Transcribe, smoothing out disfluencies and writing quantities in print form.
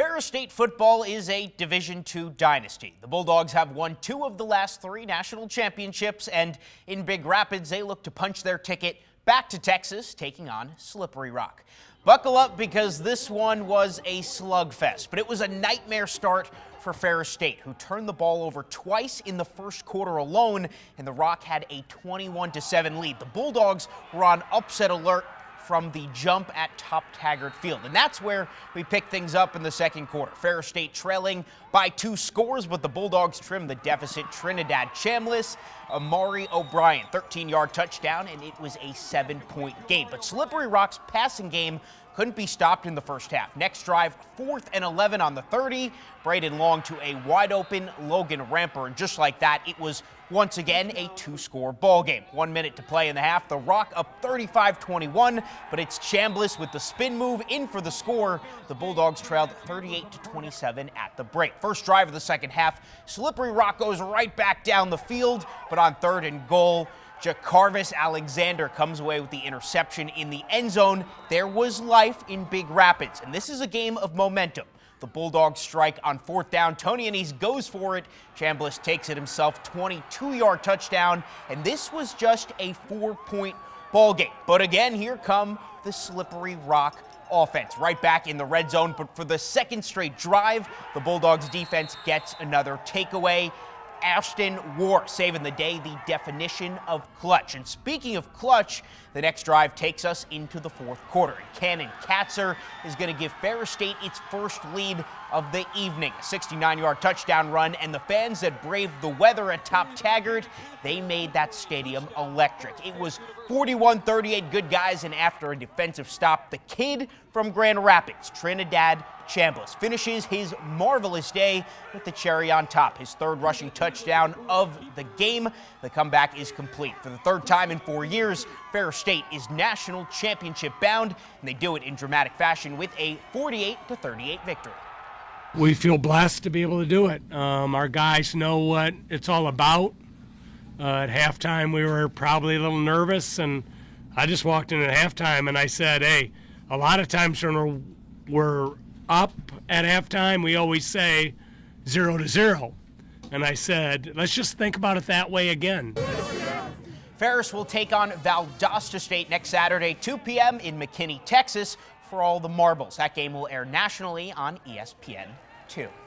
Ferris State football is a Division II dynasty. The Bulldogs have won 2 of the last 3 national championships, and in Big Rapids, they look to punch their ticket back to Texas, taking on Slippery Rock. Buckle up, because this one was a slugfest, but it was a nightmare start for Ferris State, who turned the ball over twice in the first quarter alone, and the Rock had a 21-7 lead. The Bulldogs were on upset alert from the jump at Top Taggart Field. And that's where we pick things up in the second quarter. Ferris State trailing by 2 scores, but the Bulldogs trim the deficit. Trinidad Chambliss, Amari O'Brien, 13-yard touchdown, and it was a 7-point game. But Slippery Rock's passing game couldn't be stopped in the first half. Next drive, 4th and 11 on the 30. Braden Long to a wide-open Logan Ramper, and just like that, it was once again a 2-score ball game. 1 minute to play in the half. The Rock up 35-21, but it's Chambliss with the spin move in for the score. The Bulldogs trailed 38-27 at the break. First drive of the second half, Slippery Rock goes right back down the field, but on 3rd and goal, Jacarvis Alexander comes away with the interception in the end zone. There was life in Big Rapids, and this is a game of momentum. The Bulldogs strike on 4th down. Tony Anise goes for it. Chambliss takes it himself, 22-yard touchdown, and this was just a 4-point ball game. But again, here come the Slippery Rock offense, right back in the red zone. But for the second straight drive, the Bulldogs defense gets another takeaway. Ashton War saving the day, the definition of clutch. And speaking of clutch, the next drive takes us into the 4th quarter. And Cannon Katzer is going to give Ferris State its first lead of the evening. A 69-yard touchdown run, and the fans that braved the weather at Top Taggart, they made that stadium electric. It was 41-38 good guys, and after a defensive stop, the kid from Grand Rapids, Trinidad Chambliss, finishes his marvelous day with the cherry on top. His 3rd rushing touchdown of the game. The comeback is complete. For the 3rd time in 4 years, Ferris State is national championship bound, and they do it in dramatic fashion with a 48-38 victory. We feel blessed to be able to do it. Our guys know what it's all about. At halftime, we were probably a little nervous, and I just walked in at halftime and I said, hey, a lot of times when we're up at halftime, we always say 0-0. And I said, let's just think about it that way again. Ferris will take on Valdosta State next Saturday, 2 p.m. in McKinney, Texas, for all the marbles. That game will air nationally on ESPN2.